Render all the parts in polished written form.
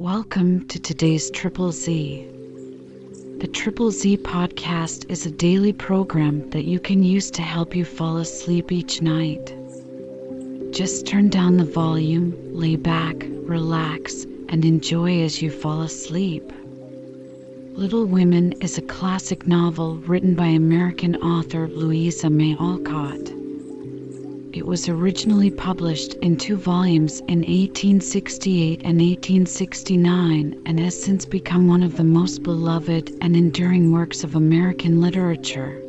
Welcome to today's Triple Z. The Triple Z podcast is a daily program that you can use to help you fall asleep each night. Just turn down the volume, lay back, relax, and enjoy as you fall asleep. Little Women is a classic novel written by American author Louisa May Alcott. It was originally published in 2 volumes in 1868 and 1869 and has since become one of the most beloved and enduring works of American literature.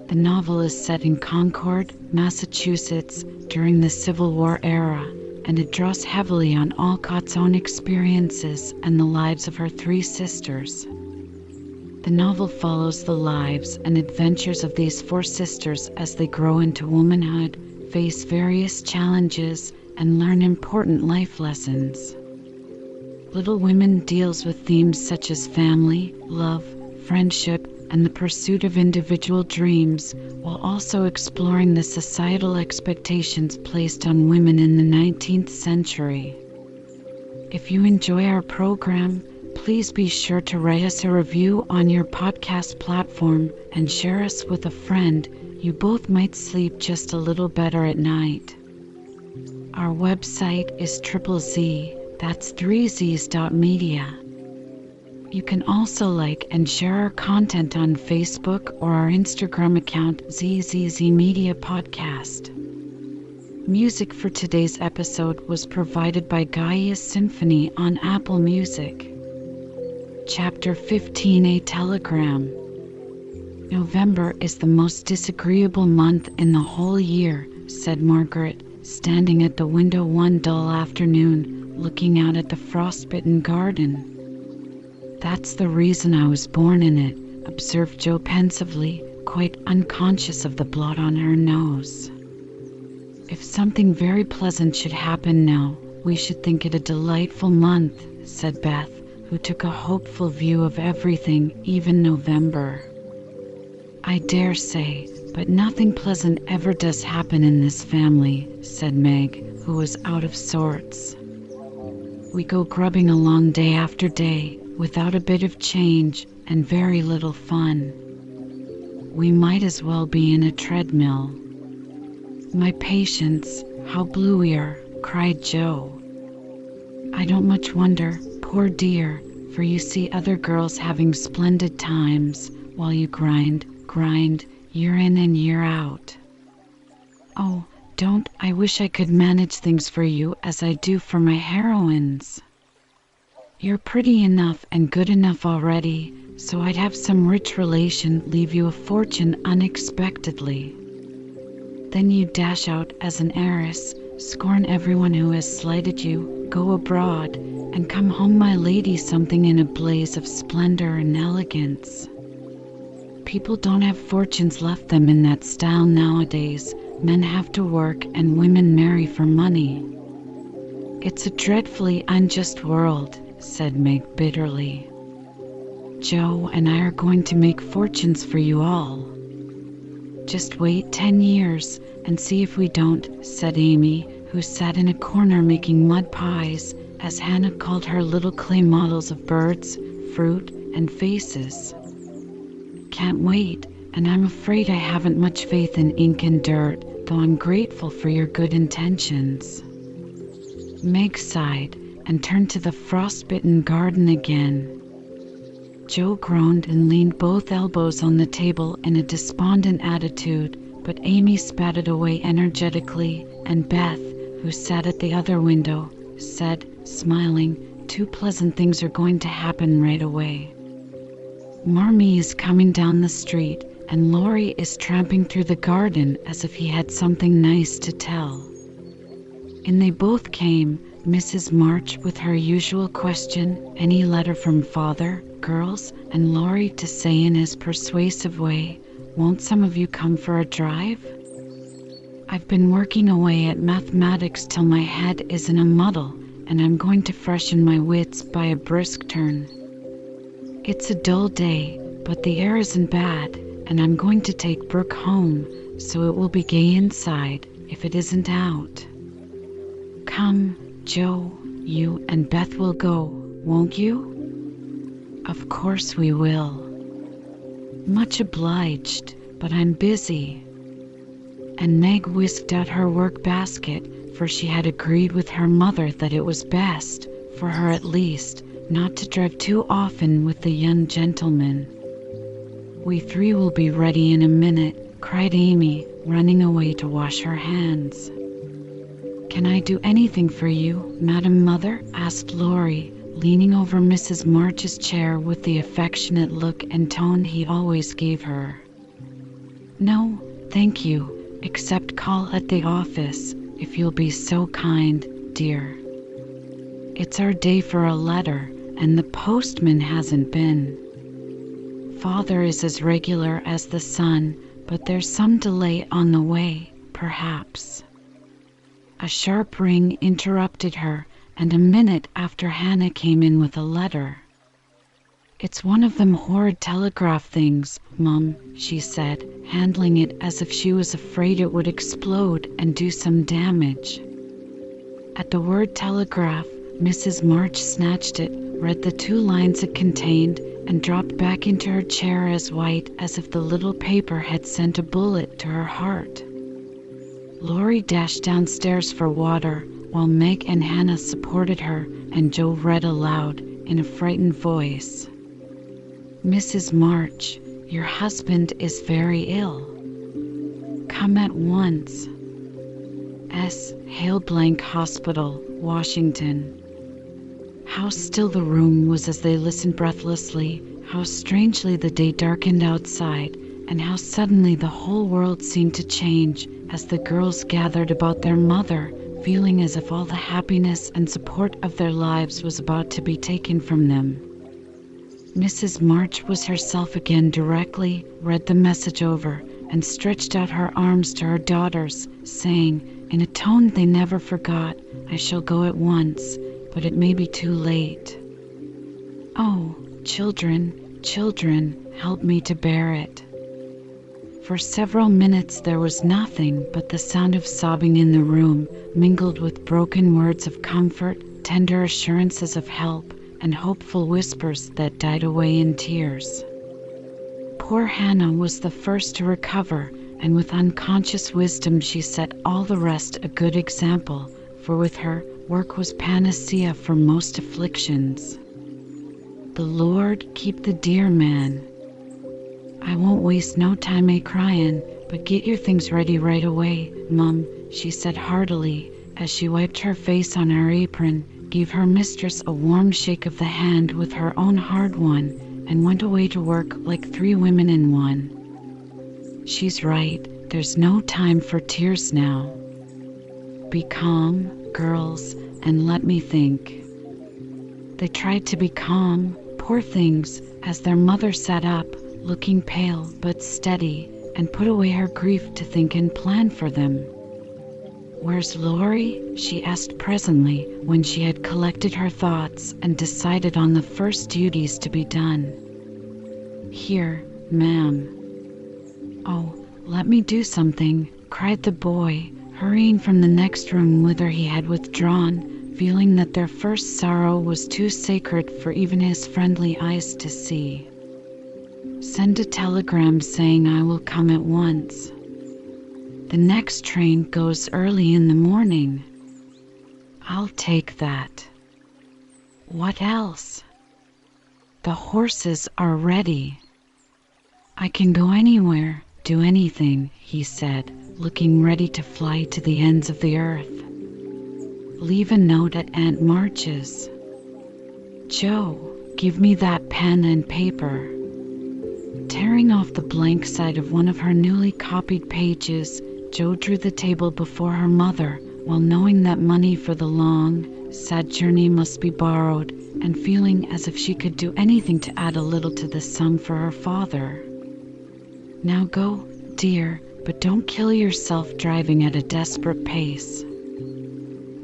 The novel is set in Concord, Massachusetts during the Civil War era, and it draws heavily on Alcott's own experiences and the lives of her 3 sisters. The novel follows the lives and adventures of these 4 sisters as they grow into womanhood, face various challenges, and learn important life lessons. Little Women deals with themes such as family, love, friendship, and the pursuit of individual dreams, while also exploring the societal expectations placed on women in the 19th century. If you enjoy our program, please be sure to write us a review on your podcast platform and share us with a friend. You both might sleep just a little better at night. Our website is Z, that's 3z's.media. You can also like and share our content on Facebook or our Instagram account ZZZ Media Podcast. Music for today's episode was provided by Gaia's Symphony on Apple Music. Chapter 15, A Telegram. November is the most disagreeable month in the whole year, said Margaret, standing at the window one dull afternoon, looking out at the frostbitten garden. That's the reason I was born in it, observed Jo pensively, quite unconscious of the blot on her nose. If something very pleasant should happen now, we should think it a delightful month, said Beth, who took a hopeful view of everything, even November. I dare say, but nothing pleasant ever does happen in this family, said Meg, who was out of sorts. We go grubbing along day after day, without a bit of change, and very little fun. We might as well be in a treadmill. My patience, how blue we are, cried Jo. I don't much wonder, poor dear, for you see other girls having splendid times, while you grind, year in and year out. Oh, don't, I wish I could manage things for you as I do for my heroines. You're pretty enough and good enough already, so I'd have some rich relation leave you a fortune unexpectedly. Then you dash out as an heiress, scorn everyone who has slighted you, go abroad, and come home my lady something in a blaze of splendor and elegance. People don't have fortunes left them in that style nowadays. Men have to work and women marry for money. It's a dreadfully unjust world, said Meg bitterly. Jo and I are going to make fortunes for you all. Just wait 10 years and see if we don't, said Amy, who sat in a corner making mud pies, as Hannah called her little clay models of birds, fruit, and faces. Can't wait, and I'm afraid I haven't much faith in ink and dirt, though I'm grateful for your good intentions. Meg sighed and turned to the frostbitten garden again. Jo groaned and leaned both elbows on the table in a despondent attitude, but Amy spat it away energetically, and Beth, who sat at the other window, said, smiling, 2 pleasant things are going to happen right away. Marmee is coming down the street, and Laurie is tramping through the garden as if he had something nice to tell. In they both came, Mrs. March with her usual question, any letter from father, girls, and Laurie to say in his persuasive way, won't some of you come for a drive? I've been working away at mathematics till my head is in a muddle, and I'm going to freshen my wits by a brisk turn. It's a dull day, but the air isn't bad, and I'm going to take Brooke home, so it will be gay inside, if it isn't out. Come, Jo, You and Beth will go, won't you?" "Of course we will." "Much obliged, but I'm busy." And Meg whisked out her work basket, for she had agreed with her mother that it was best, for her at least, not to drive too often with the young gentleman. "We three will be ready in a minute," cried Amy, running away to wash her hands. "Can I do anything for you, Madam Mother?" asked Laurie, leaning over Mrs. March's chair with the affectionate look and tone he always gave her. "No, thank you, except call at the office, if you'll be so kind, dear. It's our day for a letter, and the postman hasn't been. Father is as regular as the sun, but there's some delay on the way, perhaps." A sharp ring interrupted her, and a minute after Hannah came in with a letter. "It's one of them horrid telegraph things, Mum," she said, handling it as if she was afraid it would explode and do some damage. At the word telegraph, Mrs. March snatched it, read the 2 lines it contained, and dropped back into her chair as white as if the little paper had sent a bullet to her heart. Laurie dashed downstairs for water, while Meg and Hannah supported her, and Joe read aloud in a frightened voice. "Mrs. March, your husband is very ill. Come at once. S. Hale Blank Hospital, Washington." How still the room was as they listened breathlessly, how strangely the day darkened outside, and how suddenly the whole world seemed to change as the girls gathered about their mother, feeling as if all the happiness and support of their lives was about to be taken from them. Mrs. March was herself again directly, read the message over, and stretched out her arms to her daughters, saying, in a tone they never forgot, "I shall go at once, but it may be too late. Oh, children, children, help me to bear it." For several minutes there was nothing but the sound of sobbing in the room, mingled with broken words of comfort, tender assurances of help, and hopeful whispers that died away in tears. Poor Hannah was the first to recover, and with unconscious wisdom she set all the rest a good example, for with her, work was panacea for most afflictions. "The Lord keep the dear man. I won't waste no time a-cryin', but get your things ready right away, Mum," she said heartily, as she wiped her face on her apron, gave her mistress a warm shake of the hand with her own hard one, and went away to work like 3 women in one. "She's right, there's no time for tears now. Be calm, girls, and let me think." They tried to be calm, poor things, as their mother sat up, looking pale but steady, and put away her grief to think and plan for them. "Where's Laurie?" she asked presently, when she had collected her thoughts and decided on the first duties to be done. "Here, ma'am." "Oh, let me do something," cried the boy, hurrying from the next room whither he had withdrawn, feeling that their first sorrow was too sacred for even his friendly eyes to see. "Send a telegram saying I will come at once. The next train goes early in the morning." "I'll take that." "What else?" "The horses are ready." "I can go anywhere, do anything," he said, looking ready to fly to the ends of the earth. "Leave a note at Aunt March's." "Joe, give me that pen and paper." Tearing off the blank side of one of her newly copied pages, Joe drew the table before her mother, while knowing that money for the long, sad journey must be borrowed, and feeling as if she could do anything to add a little to the sum for her father. "Now go, dear, but don't kill yourself driving at a desperate pace."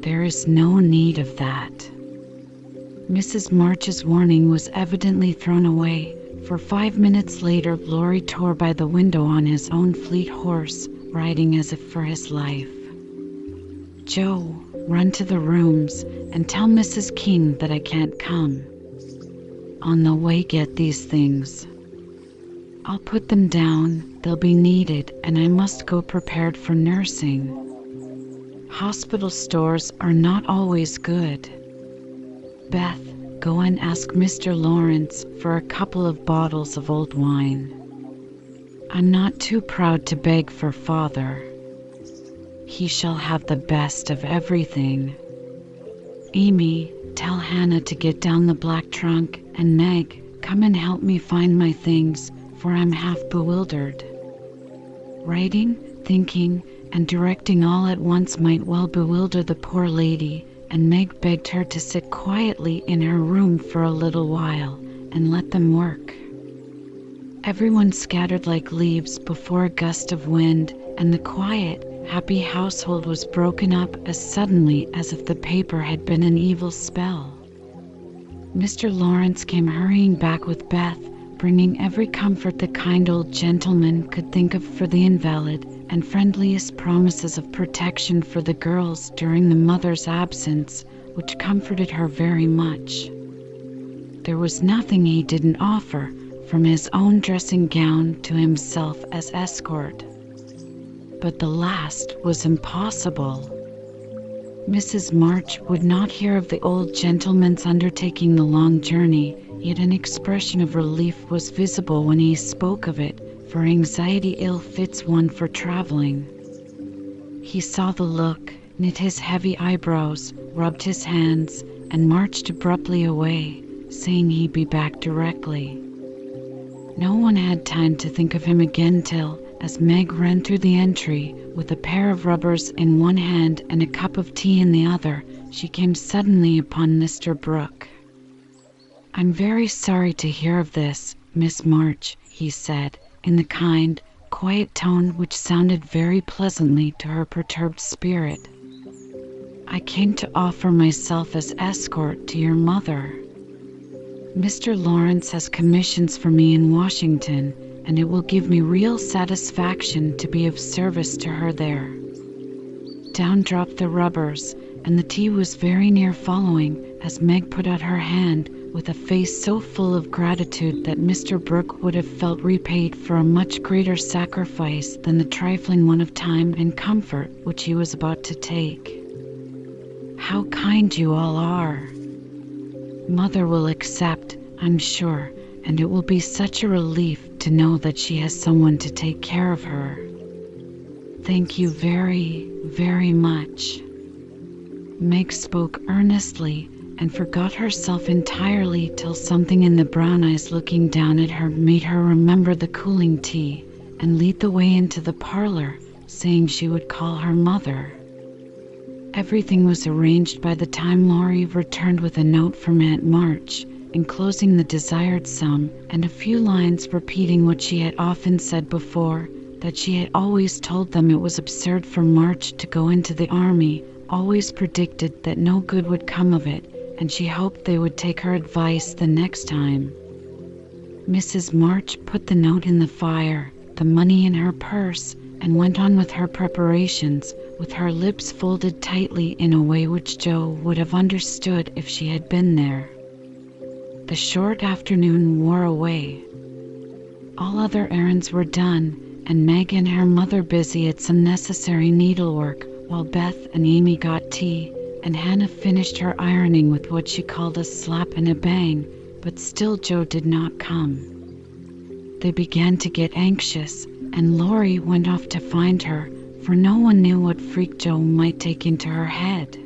"There is no need of that." Mrs. March's warning was evidently thrown away, for 5 minutes later Laurie tore by the window on his own fleet horse, riding as if for his life. "Joe, Run to the rooms and tell Mrs. King that I can't come. On the way, get these things. I'll put them down, they'll be needed, and I must go prepared for nursing. Hospital stores are not always good. Beth, go and ask Mr. Lawrence for a couple of bottles of old wine. I'm not too proud to beg for Father. He shall have the best of everything. Amy, tell Hannah to get down the black trunk, and Meg, come and help me find my things, for I'm half bewildered. Writing, thinking, and directing all at once might well bewilder the poor lady, and Meg begged her to sit quietly in her room for a little while, and let them work. Everyone scattered like leaves before a gust of wind, and the quiet, happy household was broken up as suddenly as if the paper had been an evil spell. Mr. Lawrence came hurrying back with Beth, bringing every comfort the kind old gentleman could think of for the invalid, and friendliest promises of protection for the girls during the mother's absence, which comforted her very much. There was nothing he didn't offer, from his own dressing gown to himself as escort. But the last was impossible. Mrs. March would not hear of the old gentleman's undertaking the long journey, yet an expression of relief was visible when he spoke of it, for anxiety ill fits one for traveling. He saw the look, knit his heavy eyebrows, rubbed his hands, and marched abruptly away, saying he'd be back directly. No one had time to think of him again till, as Meg ran through the entry, with a pair of rubbers in one hand and a cup of tea in the other, she came suddenly upon Mr. Brooke. "I'm very sorry to hear of this, Miss March," he said, in the kind, quiet tone which sounded very pleasantly to her perturbed spirit. "I came to offer myself as escort to your mother. Mr. Lawrence has commissions for me in Washington, and it will give me real satisfaction to be of service to her there." Down dropped the rubbers, and the tea was very near following, as Meg put out her hand, with a face so full of gratitude that Mr. Brooke would have felt repaid for a much greater sacrifice than the trifling one of time and comfort which he was about to take. "How kind you all are! Mother will accept, I'm sure, and it will be such a relief to know that she has someone to take care of her. Thank you very, very much." Meg spoke earnestly, and forgot herself entirely till something in the brown eyes looking down at her made her remember the cooling tea, and lead the way into the parlor, saying she would call her mother. Everything was arranged by the time Laurie returned with a note from Aunt March, enclosing the desired sum, and a few lines repeating what she had often said before, that she had always told them it was absurd for March to go into the army, always predicted that no good would come of it, and she hoped they would take her advice the next time. Mrs. March put the note in the fire, the money in her purse, and went on with her preparations, with her lips folded tightly in a way which Jo would have understood if she had been there. The short afternoon wore away. All other errands were done, and Meg and her mother busy at some necessary needlework, while Beth and Amy got tea, and Hannah finished her ironing with what she called a slap and a bang, but still Jo did not come. They began to get anxious, and Laurie went off to find her, for no one knew what freak Jo might take into her head.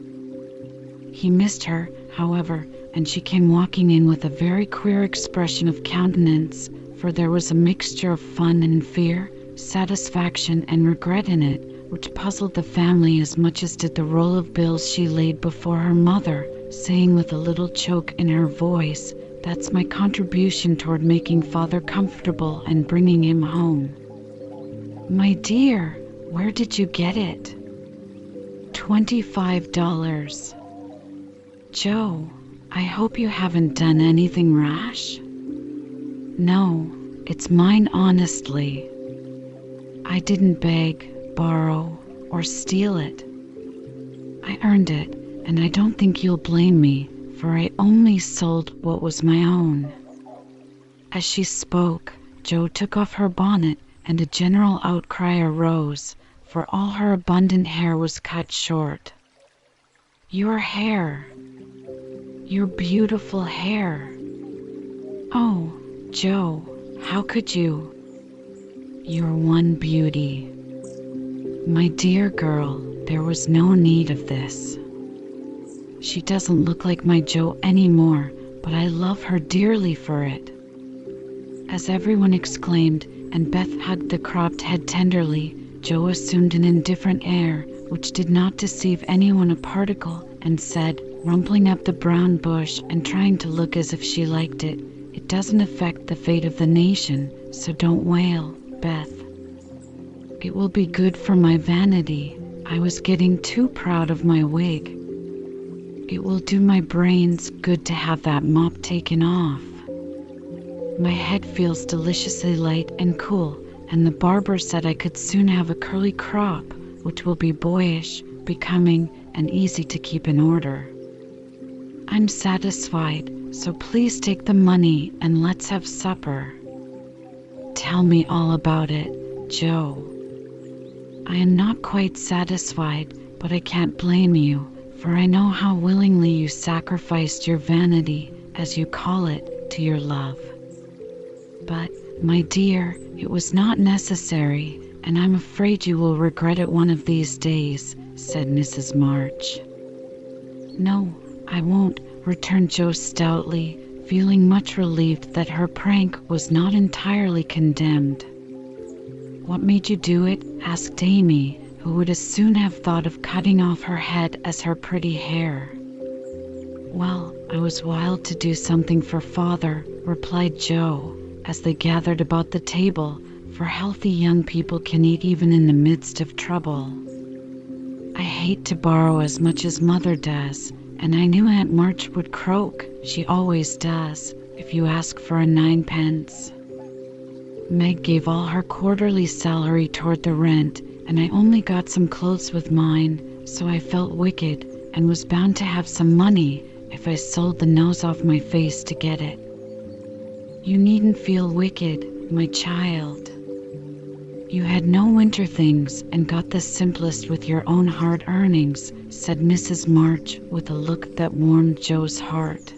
He missed her, however, and she came walking in with a very queer expression of countenance, for there was a mixture of fun and fear, satisfaction and regret in it, which puzzled the family as much as did the roll of bills she laid before her mother, saying with a little choke in her voice, "That's my contribution toward making Father comfortable and bringing him home." "My dear, where did you get it?" $25. "Joe, I hope you haven't done anything rash?" "No, it's mine honestly. I didn't beg, borrow, or steal it." I earned it, and I don't think you'll blame me, for I only sold what was my own." As she spoke, Jo took off her bonnet, and a general outcry arose, for all her abundant hair was cut short. "Your hair! Your beautiful hair! Oh, Jo, how could you? You're one beauty. My dear girl, there was no need of this. She doesn't look like my Jo anymore, but I love her dearly for it." As everyone exclaimed, and Beth hugged the cropped head tenderly, Jo assumed an indifferent air, which did not deceive anyone a particle, and said, rumpling up the brown bush and trying to look as if she liked it, "It doesn't affect the fate of the nation, so don't wail, Beth. It will be good for my vanity. I was getting too proud of my wig. It will do my brains good to have that mop taken off. My head feels deliciously light and cool, and the barber said I could soon have a curly crop, which will be boyish, becoming, and easy to keep in order. I'm satisfied, so please take the money and let's have supper. Tell me all about it, Jo." "I am not quite satisfied, but I can't blame you, for I know how willingly you sacrificed your vanity, as you call it, to your love. But, my dear, it was not necessary, and I'm afraid you will regret it one of these days," said Mrs. March. "No, I won't," returned Jo stoutly, feeling much relieved that her prank was not entirely condemned. "What made you do it?" asked Amy, who would as soon have thought of cutting off her head as her pretty hair. "Well, I was wild to do something for Father," replied Jo, as they gathered about the table, for healthy young people can eat even in the midst of trouble. "I hate to borrow as much as Mother does, and I knew Aunt March would croak, she always does, if you ask for a 9 pence. Meg gave all her quarterly salary toward the rent, and I only got some clothes with mine, so I felt wicked, and was bound to have some money if I sold the nose off my face to get it." "You needn't feel wicked, my child. You had no winter things and got the simplest with your own hard earnings," said Mrs. March with a look that warmed Jo's heart.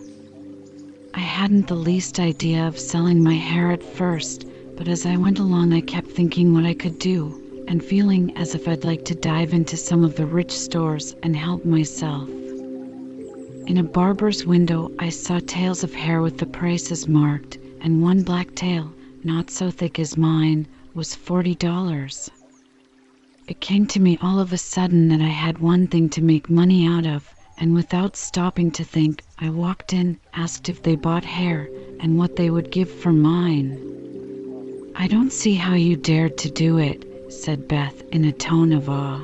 "I hadn't the least idea of selling my hair at first, but as I went along I kept thinking what I could do, and feeling as if I'd like to dive into some of the rich stores and help myself. In a barber's window I saw tails of hair with the prices marked, and one black tail, not so thick as mine, was $40. It came to me all of a sudden that I had one thing to make money out of, and without stopping to think, I walked in, asked if they bought hair, and what they would give for mine." "I don't see how you dared to do it," said Beth in a tone of awe.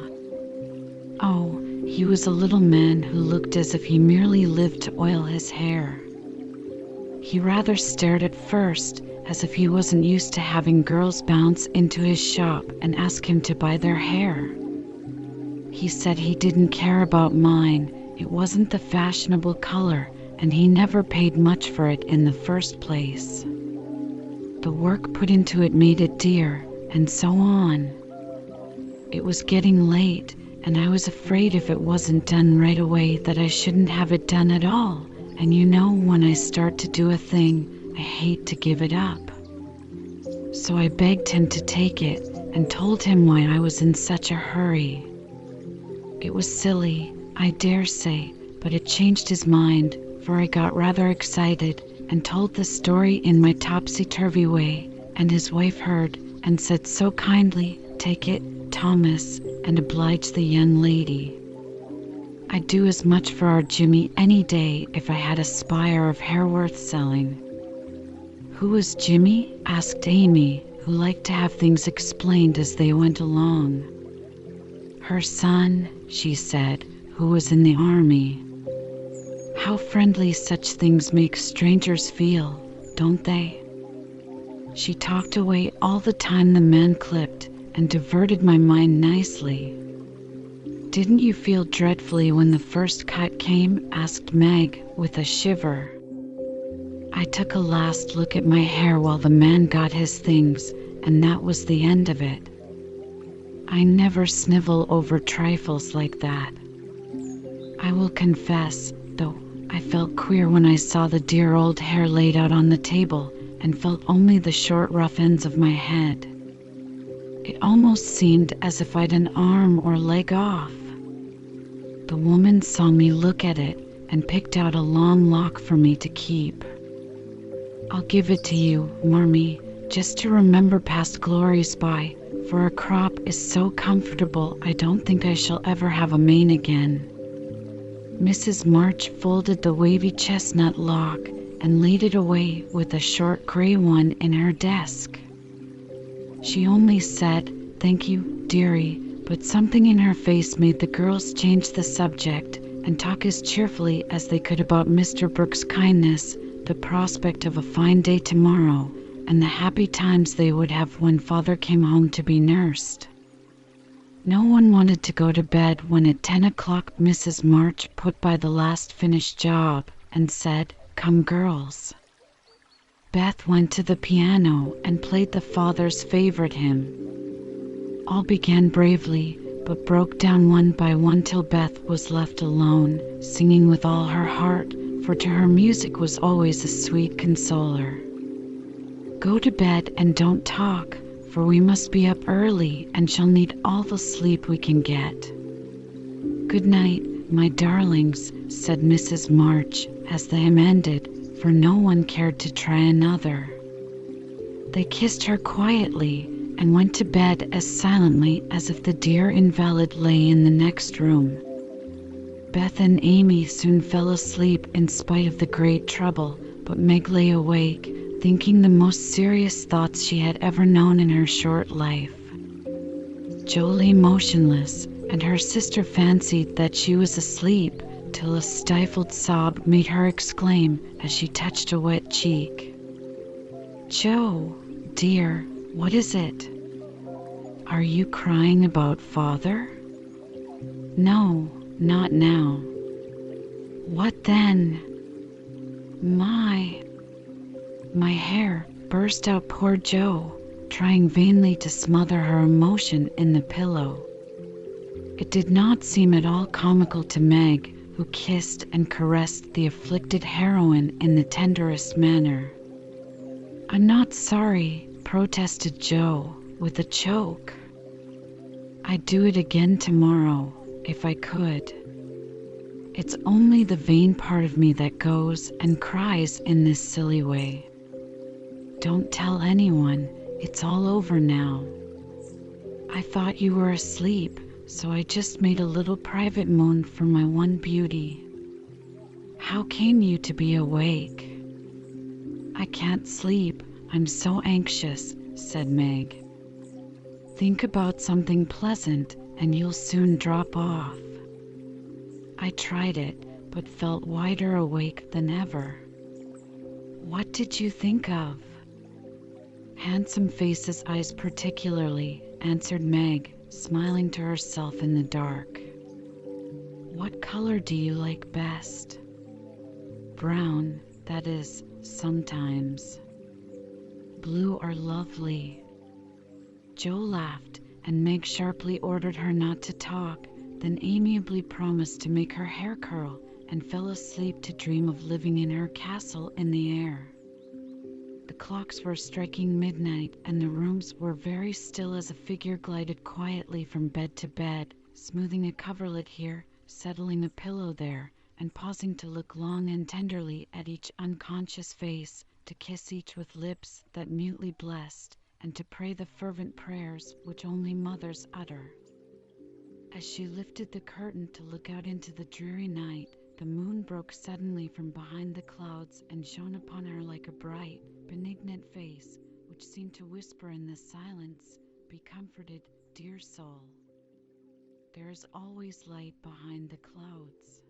"Oh, he was a little man who looked as if he merely lived to oil his hair. He rather stared at first, as if he wasn't used to having girls bounce into his shop and ask him to buy their hair. He said he didn't care about mine, it wasn't the fashionable color, and he never paid much for it in the first place. The work put into it made it dear, and so on. It was getting late, and I was afraid if it wasn't done right away that I shouldn't have it done at all, and you know when I start to do a thing, I hate to give it up. So I begged him to take it, and told him why I was in such a hurry. It was silly, I dare say, but it changed his mind, for I got rather excited, and told the story in my topsy-turvy way, and his wife heard, and said so kindly, 'Take it, Thomas, and oblige the young lady.' I'd do as much for our Jimmy any day if I had a spire of hair worth selling." "Who was Jimmy?" asked Amy, who liked to have things explained as they went along. "Her son," she said, "who was in the army. How friendly such things make strangers feel, don't they?" She talked away all the time the man clipped, and diverted my mind nicely. Didn't you feel dreadfully when the first cut came? Asked Meg with a shiver. I took a last look at my hair while the man got his things, and that was the end of it. I never snivel over trifles like that. I will confess, though, I felt queer when I saw the dear old hair laid out on the table and felt only the short rough ends of my head. It almost seemed as if I'd an arm or leg off. The woman saw me look at it and picked out a long lock for me to keep. I'll give it to you, Marmee, just to remember past glories by, for a crop is so comfortable I don't think I shall ever have a mane again. Mrs. March folded the wavy chestnut lock and laid it away with a short gray one in her desk. She only said, "Thank you, dearie," but something in her face made the girls change the subject and talk as cheerfully as they could about Mr. Brooks' kindness, the prospect of a fine day tomorrow, and the happy times they would have when father came home to be nursed. No one wanted to go to bed when at 10 o'clock Mrs. March put by the last finished job and said, "Come, girls." Beth went to the piano and played the father's favorite hymn. All began bravely, but broke down one by one till Beth was left alone, singing with all her heart, for to her music was always a sweet consoler. "Go to bed and don't talk, for we must be up early and shall need all the sleep we can get." "Good night, my darlings," said Mrs. March as the hymn ended, for no one cared to try another. They kissed her quietly and went to bed as silently as if the dear invalid lay in the next room. Beth and Amy soon fell asleep in spite of the great trouble, but Meg lay awake, thinking the most serious thoughts she had ever known in her short life. Jo lay motionless, and her sister fancied that she was asleep, till a stifled sob made her exclaim as she touched a wet cheek. "Jo, dear, what is it? Are you crying about father?" "No, not now." "What then?" My hair," burst out poor Jo, trying vainly to smother her emotion in the pillow. It did not seem at all comical to Meg, who kissed and caressed the afflicted heroine in the tenderest manner. "I'm not sorry," protested Jo, with a choke. "I'd do it again tomorrow, if I could. It's only the vain part of me that goes and cries in this silly way. Don't tell anyone, it's all over now. I thought you were asleep, so I just made a little private moan for my one beauty. How came you to be awake?" "I can't sleep, I'm so anxious," said Meg. "Think about something pleasant and you'll soon drop off." I tried it, but felt wider awake than ever. "What did you think of?" "Handsome faces' eyes particularly," answered Meg, smiling to herself in the dark. "What color do you like best?" "Brown, that is, sometimes. Blue are lovely." Jo laughed, and Meg sharply ordered her not to talk, then amiably promised to make her hair curl, and fell asleep to dream of living in her castle in the air. The clocks were striking midnight, and the rooms were very still as a figure glided quietly from bed to bed, smoothing a coverlet here, settling a pillow there, and pausing to look long and tenderly at each unconscious face, to kiss each with lips that mutely blessed, and to pray the fervent prayers which only mothers utter. As she lifted the curtain to look out into the dreary night, the moon broke suddenly from behind the clouds and shone upon her like a bright, benignant face, which seemed to whisper in the silence, "Be comforted, dear soul. There is always light behind the clouds."